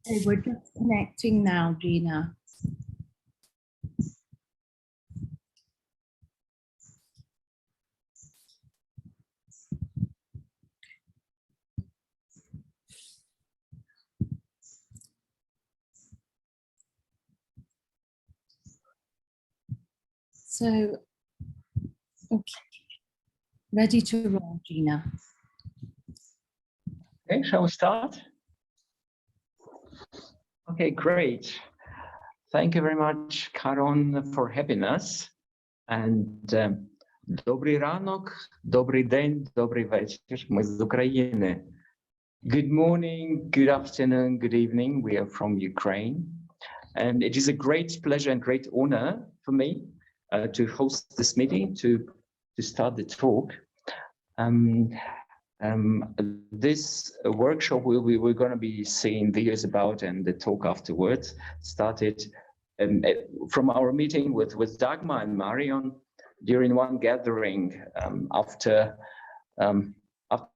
Okay, we're just connecting now, Gina. So, okay, ready to roll, Gina. Okay, shall we start? Okay, great. Thank you very much, Karon, for having us. And Dobry ranok, dobry dzień, dobry wieczór. My z Ukrainy. Good morning, good afternoon, good evening. We are from Ukraine. And it is a great pleasure and great honor for me to host this meeting, to start the talk. This workshop we're going to be seeing videos about, and the talk afterwards started from our meeting with Dagmar and Marion during one gathering after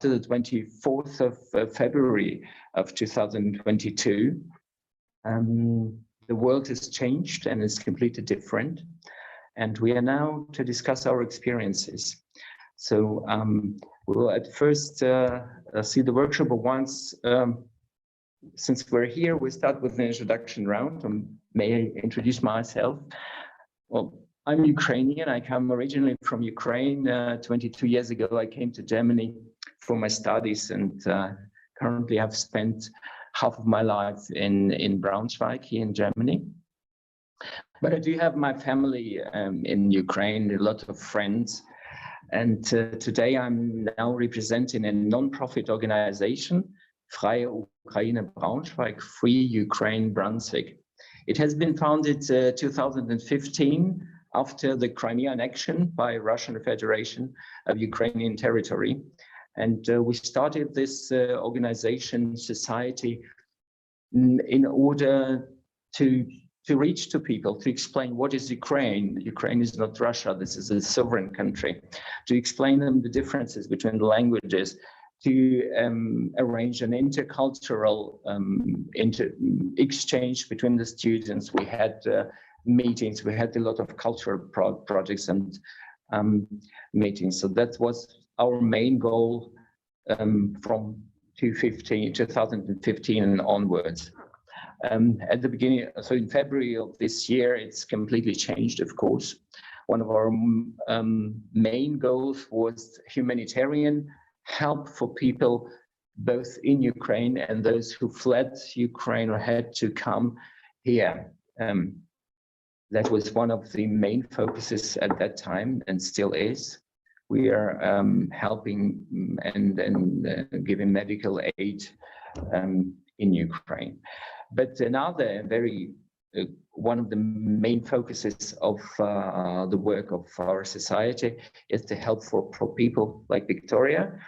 the 24th of February of 2022. The world has changed and is completely different, and we are now to discuss our experiences. So we will at first see the workshop, but once, since we're here, we start with an introduction round. May I introduce myself? Well, I'm Ukrainian. I come originally from Ukraine. 22 years ago, I came to Germany for my studies, and currently I've spent half of my life in Braunschweig here in Germany. But I do have my family in Ukraine, a lot of friends. And today I'm now representing a non-profit organization, Freie Ukraine Braunschweig, Free Ukraine Brunswick. It has been founded 2015 after the Crimea annexion by Russian Federation of Ukrainian territory. And we started this organization, society, in order to reach to people, to explain what is Ukraine. Ukraine is not Russia, this is a sovereign country. To explain them the differences between the languages, to arrange an intercultural exchange between the students. We had meetings, we had a lot of cultural projects and meetings. So that was our main goal from 2015 and onwards. At the beginning, so in February of this year, it's completely changed, of course. One of our main goals was humanitarian help for people both in Ukraine and those who fled Ukraine or had to come here. That was one of the main focuses at that time and still is. We are helping and giving medical aid in Ukraine. But another one of the main focuses of the work of our society is to help for people like Victoria,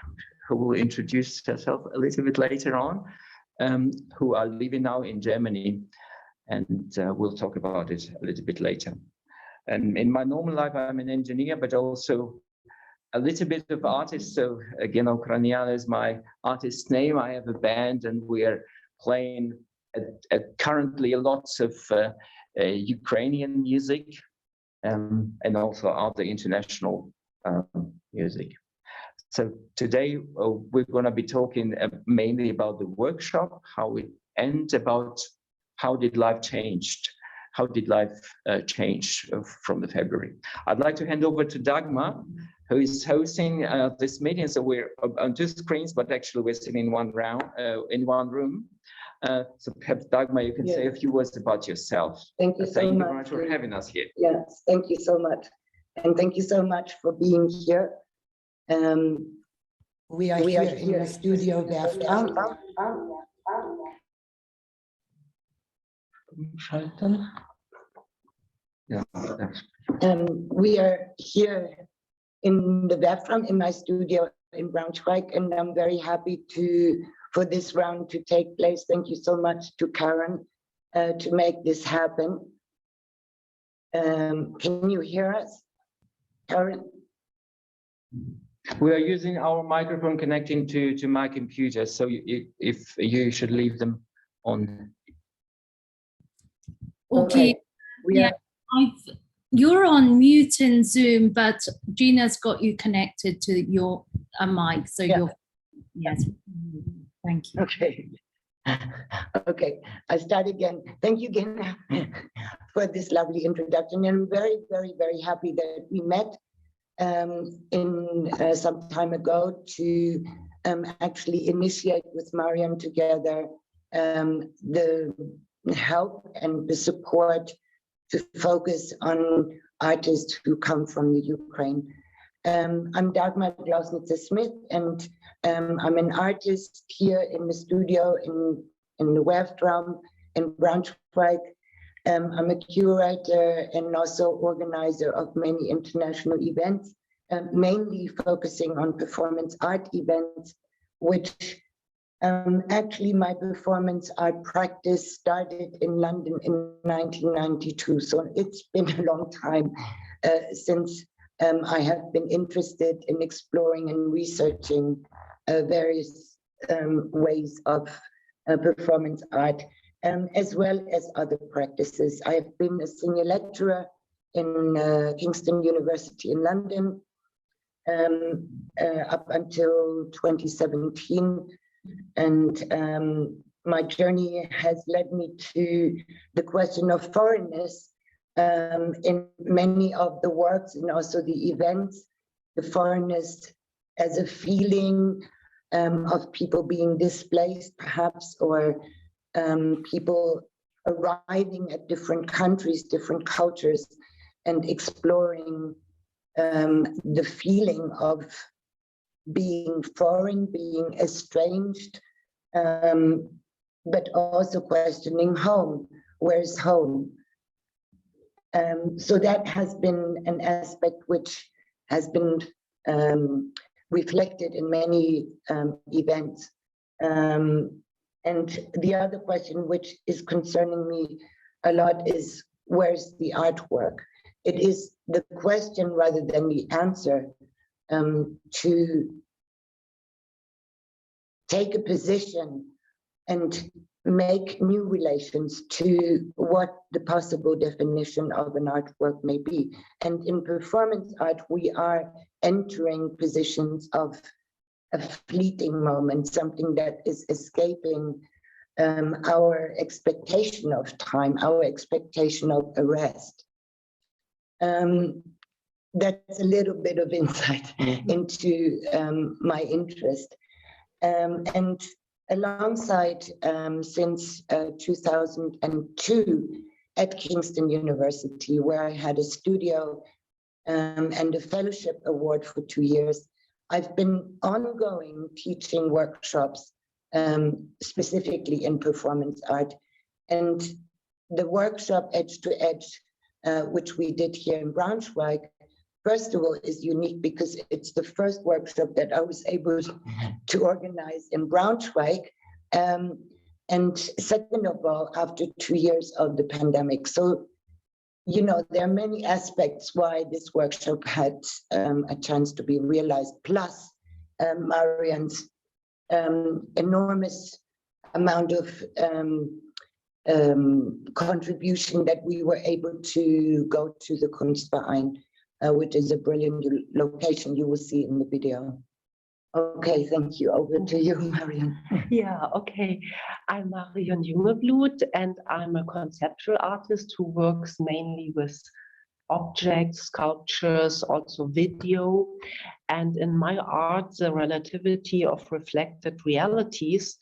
who will introduce herself a little bit later on, who are living now in Germany, and we'll talk about it a little bit later. And in my normal life, I'm an engineer, but also a little bit of artist. So again, Ukrainian is my artist name. I have a band, and we are playing currently lots of Ukrainian music and also other international music. So today we're going to be talking mainly about the workshop, how it ends, about how did life change? How did life change from the February? I'd like to hand over to Dagmar, who is hosting this meeting. So we're on two screens, but actually we're sitting in one room. So perhaps Dagmar, you can say a few words about yourself. Thank you so much. Very much for having us here. Yes, thank you so much. And thank you so much for being here. We are here in the studio Werft. We are here in the Werfraum, in my studio in Braunschweig, and I'm very happy for this round to take place. Thank you so much to Karen to make this happen. Can you hear us, Karen? We are using our microphone connecting to my computer, so if you should leave them on. Okay. We Yeah. are, You're on mute in Zoom, but Gina's got you connected to your mic, so Yeah. yes. Thank you. okay. Okay, I start again. Thank you again for this lovely introduction. And I'm very, very, very happy that we met in some time ago to actually initiate with Mariam together the help and the support to focus on artists who come from the Ukraine. I'm Dagmar Glausnitzer-Smith, and I'm an artist here in the studio in the Werftraum in Braunschweig. I'm a curator and also organizer of many international events, mainly focusing on performance art events, which actually my performance art practice started in London in 1992. So it's been a long time since I have been interested in exploring and researching various ways of performance art, as well as other practices. I have been a senior lecturer in Kingston University in London up until 2017. And my journey has led me to the question of foreignness in many of the works and also the events, the foreignness as a feeling of people being displaced perhaps, or people arriving at different countries, different cultures, and exploring the feeling of being foreign, being estranged, but also questioning home. Where's home? So that has been an aspect which has been reflected in many events. And the other question which is concerning me a lot is, where's the artwork? It is the question rather than the answer, to take a position and make new relations to what the possible definition of an artwork may be. And in performance art, we are entering positions of a fleeting moment, something that is escaping our expectation of time, our expectation of arrest. That's a little bit of insight into my interest. And alongside, since 2002 at Kingston University, where I had a studio and a fellowship award for 2 years, I've been ongoing teaching workshops, specifically in performance art. And the workshop Edge to Edge, which we did here in Braunschweig, first of all, is unique because it's the first workshop that I was able to organize in Braunschweig. And second of all, after 2 years of the pandemic. So, you know, there are many aspects why this workshop had a chance to be realized, plus Marian's enormous amount of contribution that we were able to go to the Kunstverein, which is a brilliant location you will see in the video. Okay, thank you. Over to you, Marian. Yeah, okay. I'm Marion Jungeblut, and I'm a conceptual artist who works mainly with objects, sculptures, also video. And in my art, the relativity of reflected realities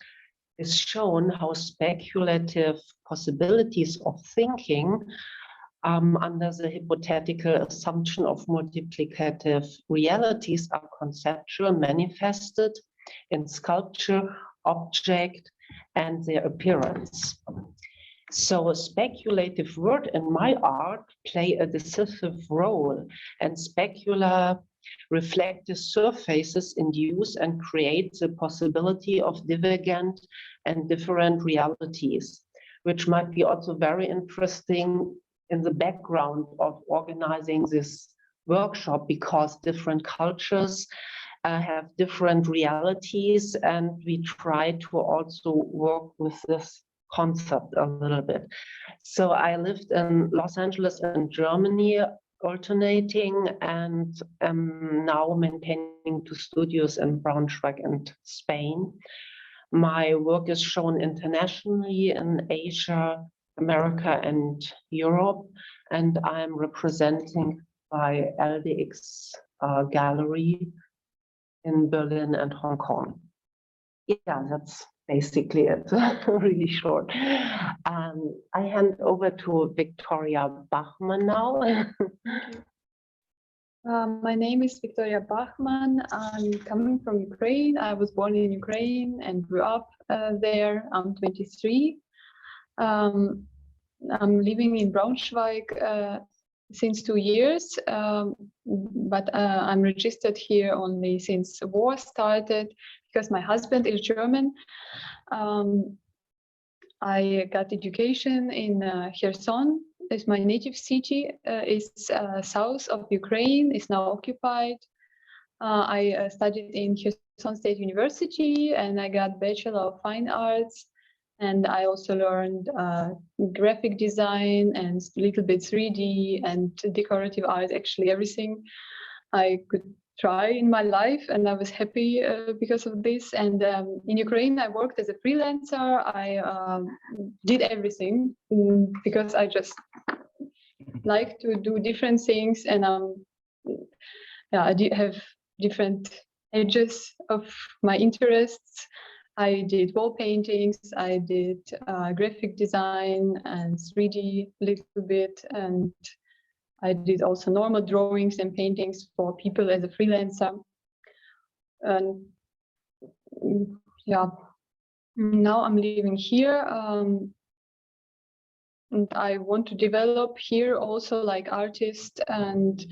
is shown how speculative possibilities of thinking under the hypothetical assumption of multiplicative realities are conceptual, manifested in sculpture, object, and their appearance. So a speculative word in my art play a decisive role, and specular reflective surfaces induce and create the possibility of divergent and different realities, which might be also very interesting in the background of organizing this workshop, because different cultures have different realities, and we try to also work with this concept a little bit. So I lived in Los Angeles and Germany, alternating, and am now maintaining 2 studios in Braunschweig and Spain. My work is shown internationally in Asia, America, and Europe, and I'm representing by LDX Gallery in Berlin and Hong Kong. Yeah, that's basically it, really short. I hand over to Victoria Bachmann now. My name is Victoria Bachmann. I'm coming from Ukraine. I was born in Ukraine and grew up there. I'm 23. I'm living in Braunschweig since 2 years, but I'm registered here only since the war started because my husband is German. I got education in Kherson. Is my native city, is south of Ukraine, is now occupied. I studied in Kherson State University and I got Bachelor of Fine Arts. And I also learned graphic design and a little bit 3D and decorative art, actually everything I could try in my life. And I was happy because of this. And in Ukraine, I worked as a freelancer. I did everything because I just like to do different things. And yeah, I did have different edges of my interests. I did wall paintings, I did graphic design and 3D a little bit, and I did also normal drawings and paintings for people as a freelancer. And yeah, now I'm living here, and I want to develop here also like artist, and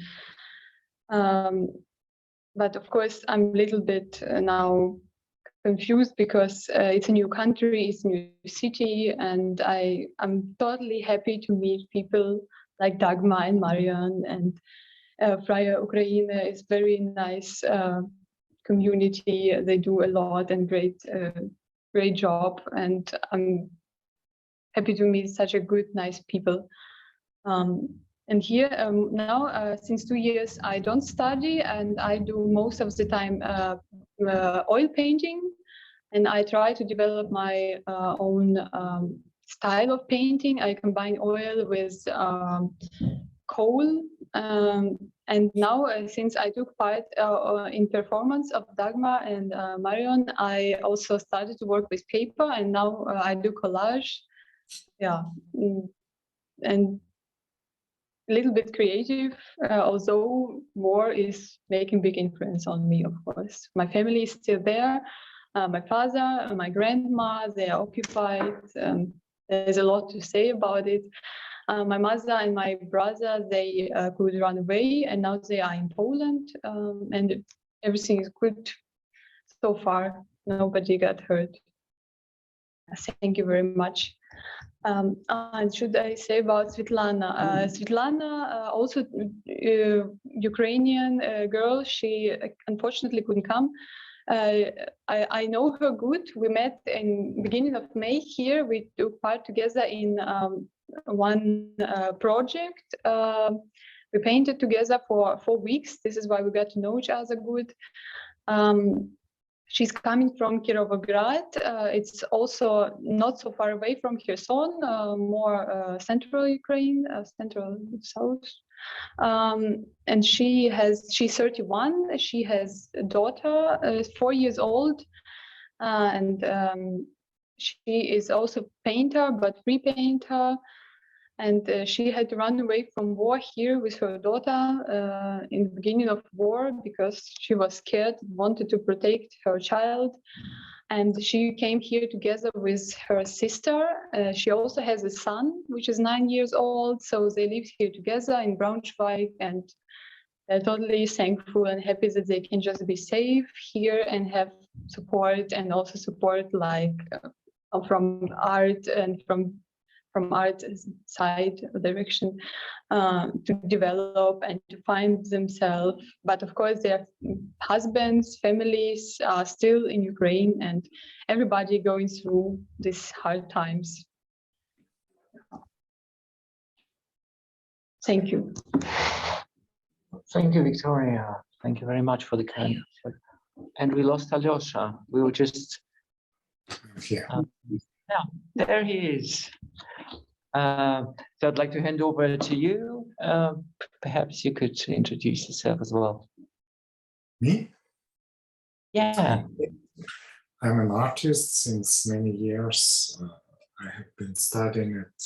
but of course I'm a little bit now confused because it's a new country, it's a new city, and I'm totally happy to meet people like Dagmar and Marian, and Freie Ukraine is very nice community. They do a lot and great job, and I'm happy to meet such a good, nice people. And here now, since 2 years, I don't study, and I do most of the time oil painting, and I try to develop my own style of painting. I combine oil with coal, and now since I took part in performance of Dagmar and Marion, I also started to work with paper, and now I do collage. Yeah, and a little bit creative, although war is making big influence on me, of course. My family is still there. My father, my grandma, they are occupied. There's a lot to say about it. My mother and my brother, they could run away, and now they are in Poland, and everything is good so far. Nobody got hurt. Thank you very much. And should I say about Svetlana? Svetlana, also Ukrainian girl, she unfortunately couldn't come. I know her good. We met in beginning of May here. We took part together in one project. We painted together for 4 weeks. This is why we got to know each other good. She's coming from Kirovograd. It's also not so far away from Kherson, more central Ukraine, central south. And she's 31. She has a daughter, 4 years old, and she is also painter, but free painter. And she had to run away from war here with her daughter in the beginning of war because she was scared, wanted to protect her child. And she came here together with her sister. She also has a son, which is 9 years old. So they lived here together in Braunschweig, and they're totally thankful and happy that they can just be safe here and have support, and also support like from art and from art side direction to develop and to find themselves. But of course, their husbands, families are still in Ukraine, and everybody going through these hard times. Thank you. Thank you, Victoria. Thank you very much for the kind. And we lost Alyosha. We were just Here. yeah, there he is. So I'd like to hand over to you. Perhaps you could introduce yourself as well. Me? Yeah. I'm an artist since many years. I have been studying at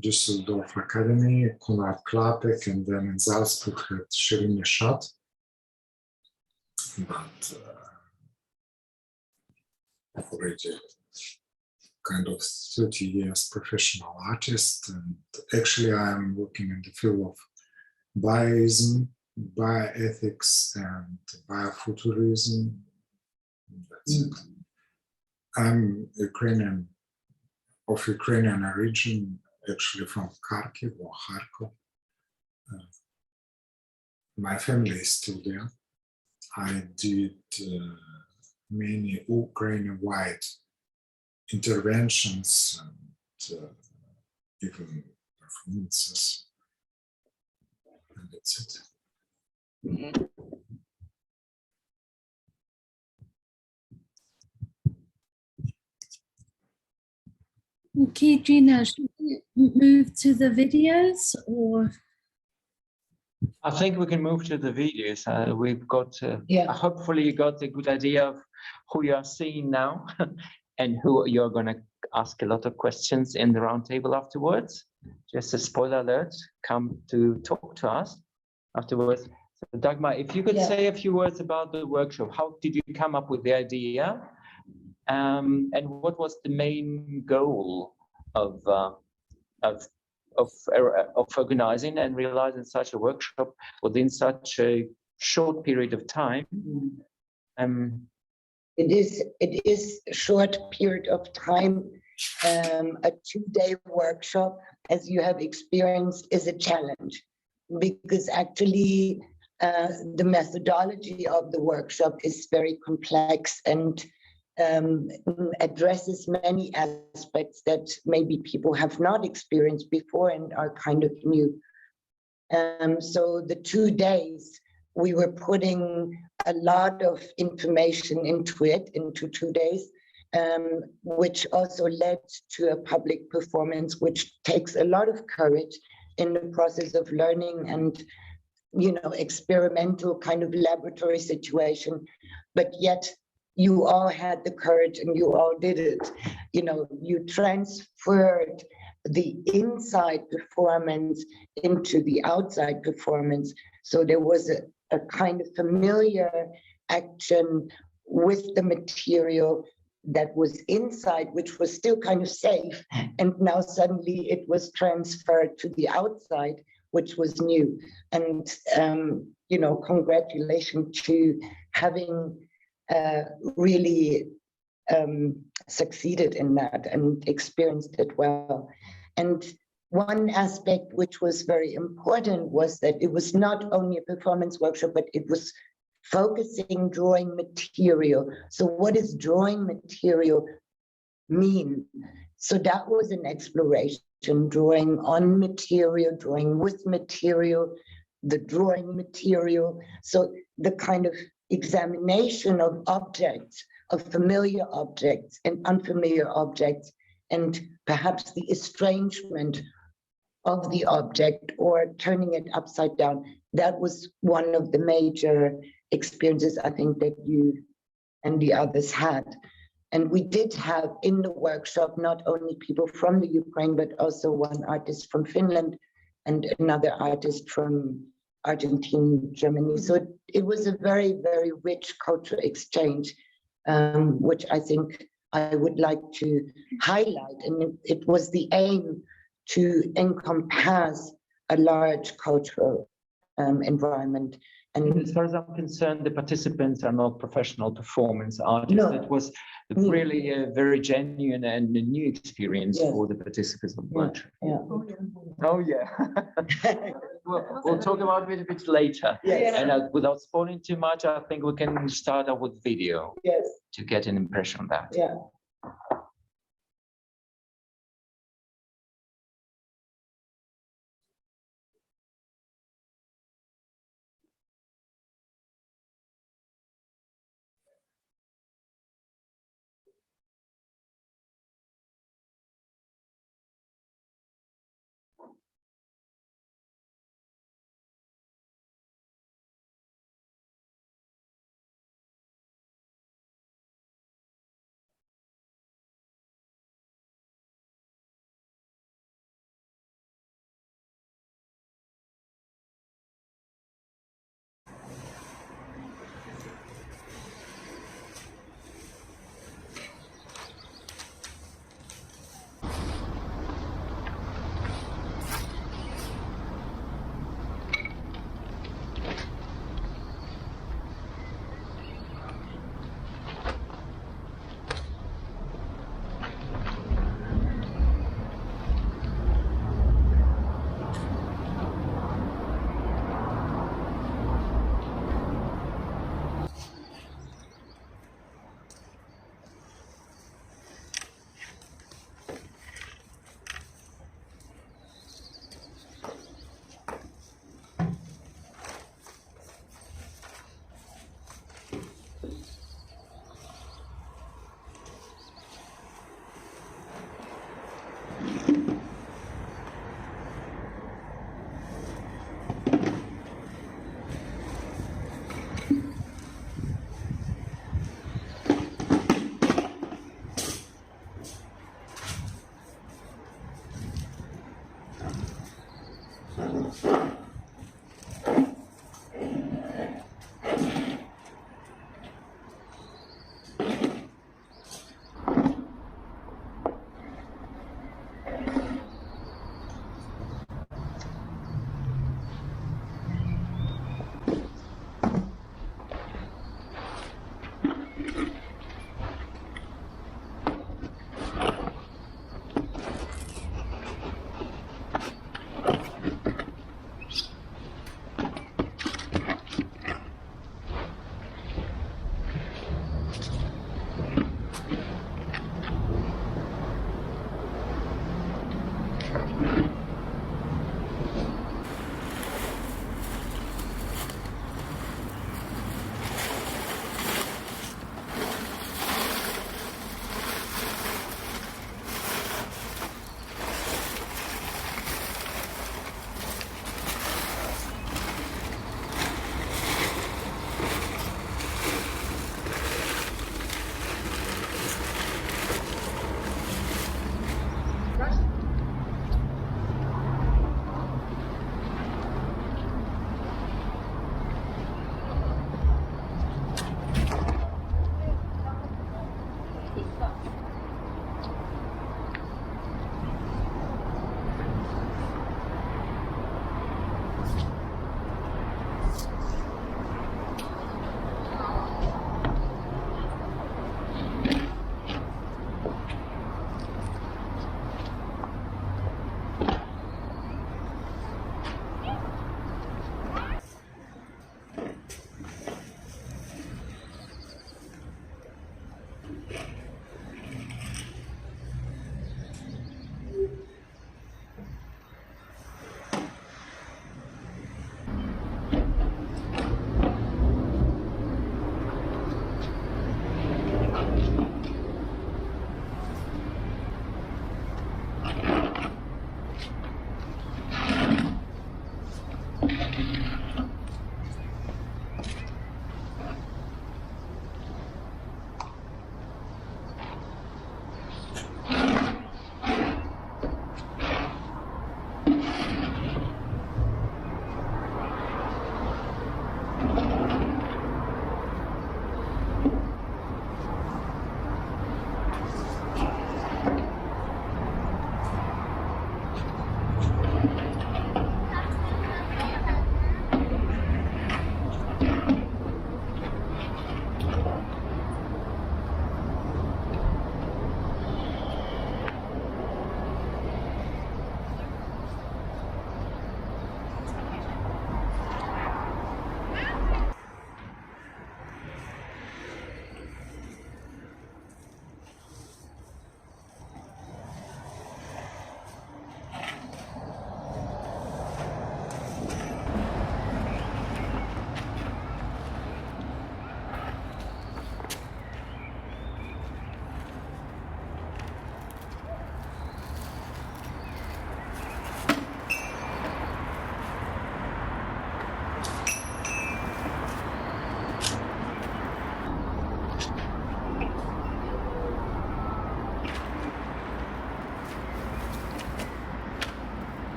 Düsseldorf Academy, Konrad Klapek, and then in Salzburg at Shirin Neshat. But I've already kind of 30 years professional artist, and actually I'm working in the field of bioism, bioethics, and biofuturism. That's it. I'm Ukrainian, of Ukrainian origin, actually from Kharkiv or Kharkov. My family is still there. I did many Ukraine-wide interventions and even performances, and that's it. Okay, Gina, should we move to the videos or? I think we can move to the videos. We've got, Yeah. hopefully you got a good idea of who you are seeing now and who you're going to ask a lot of questions in the roundtable afterwards. Just a spoiler alert, come to talk to us afterwards. So Dagmar, if you could Yeah. say a few words about the workshop, how did you come up with the idea? And what was the main goal of organizing and realizing such a workshop within such a short period of time? It is a short period of time. A 2-day workshop, as you have experienced, is a challenge because actually the methodology of the workshop is very complex and addresses many aspects that maybe people have not experienced before and are kind of new. So the 2 days, we were putting a lot of information into 2 days, which also led to a public performance, which takes a lot of courage in the process of learning and, you know, experimental kind of laboratory situation, but yet you all had the courage and you all did it. You know, you transferred the inside performance into the outside performance. So there was a kind of familiar action with the material that was inside, which was still kind of safe. And now suddenly it was transferred to the outside, which was new. And, you know, congratulations to having really succeeded in that and experienced it well. And one aspect which was very important was that it was not only a performance workshop, but it was focusing drawing material. So what does drawing material mean? So that was an exploration, drawing on material, drawing with material, the drawing material. So the kind of examination of objects, of familiar objects and unfamiliar objects, and perhaps the estrangement of the object or turning it upside down. That was one of the major experiences I think that you and the others had. And we did have in the workshop not only people from the Ukraine, but also one artist from Finland and another artist from Argentina, Germany. So it was a very, very rich cultural exchange, which I think I would like to highlight. And it was the aim to encompass a large cultural environment. And as far as I'm concerned, the participants are not professional performance artists. No. It was really a very genuine and a new experience Yes. for the participants of the Yeah, workshop. yeah. Oh yeah. We'll talk about it a bit later. Yes. And without spoiling too much, I think we can start out with video Yes, to get an impression of that. yeah.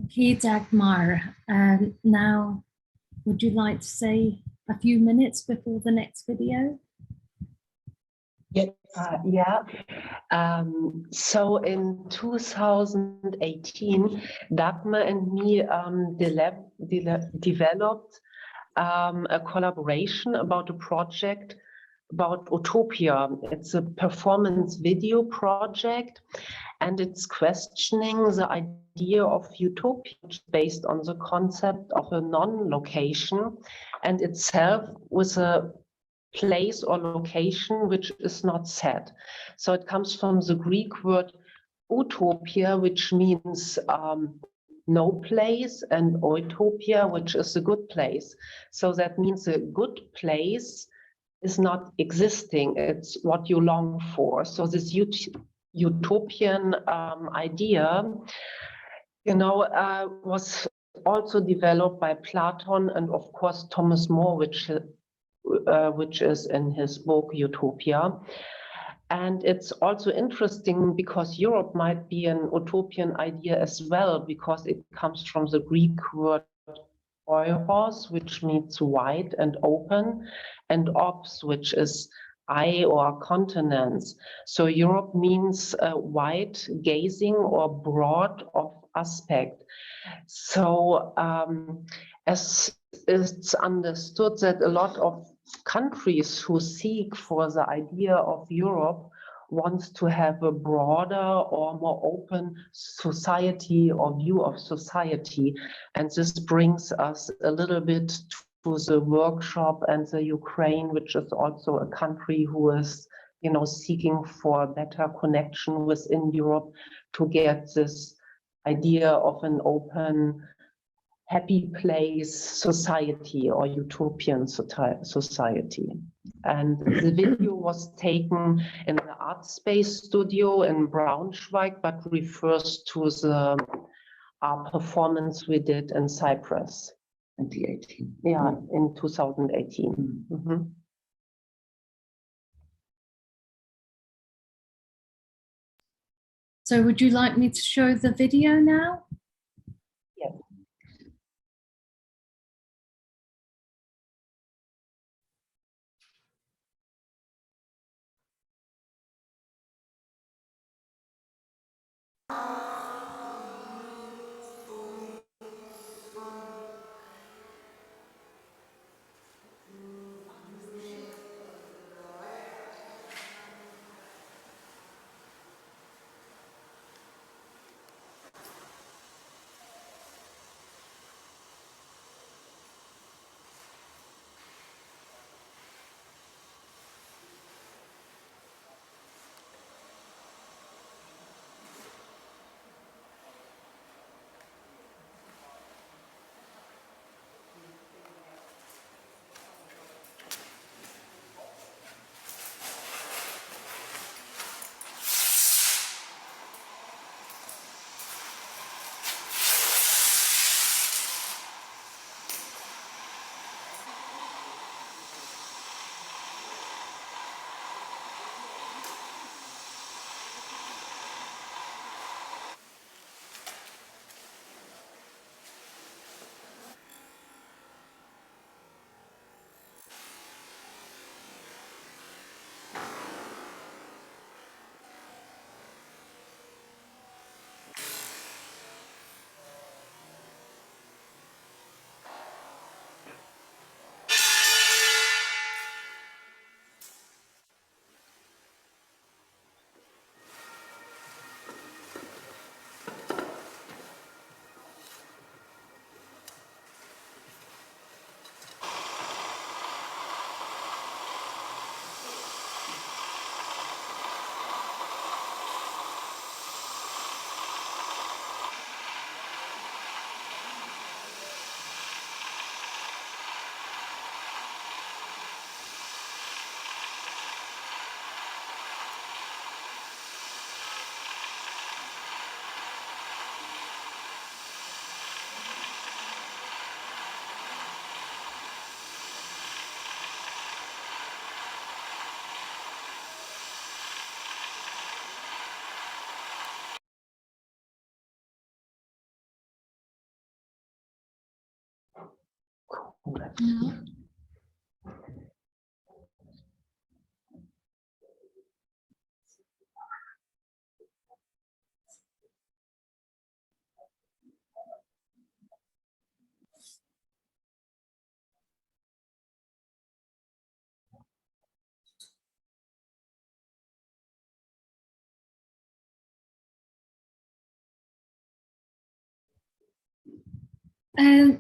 Okay, Dagmar. Now, would you like to say a few minutes before the next video? Yes. Yeah. So in 2018, Dagmar and me developed a collaboration about a project about Utopia. It's a performance video project, and it's questioning the idea of utopia based on the concept of a non-location and itself with a place or location which is not set. So it comes from the Greek word utopia, which means no place, and utopia, which is a good place. So that means a good place is not existing, it's what you long for. So this utopian idea, was also developed by Platon and of course Thomas More, which is in his book Utopia. And it's also interesting because Europe might be an utopian idea as well, because it comes from the Greek word oikos, which means wide and open, and ops, which is eye or continents. So Europe means wide gazing or broad of aspect. So as it's understood that a lot of countries who seek for the idea of Europe wants to have a broader or more open society or view of society. And this brings us a little bit to the workshop and the Ukraine, which is also a country who is, seeking for a better connection within Europe to get this idea of an open, happy place society or utopian society. And the video was taken in the Art Space studio in Braunschweig, but refers to the performance we did in Cyprus. 2018. Yeah, in 2018. Mm-hmm. So would you like me to show the video now? Yes.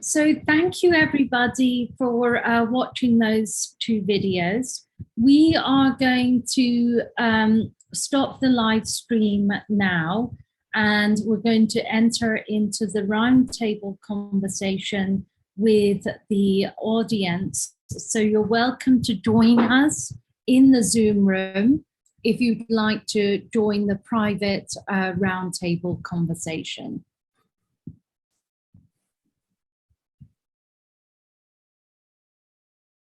So thank you everybody for watching those two videos. We are going to stop the live stream now, and we're going to enter into the roundtable conversation with the audience. So you're welcome to join us in the Zoom room if you'd like to join the private roundtable conversation.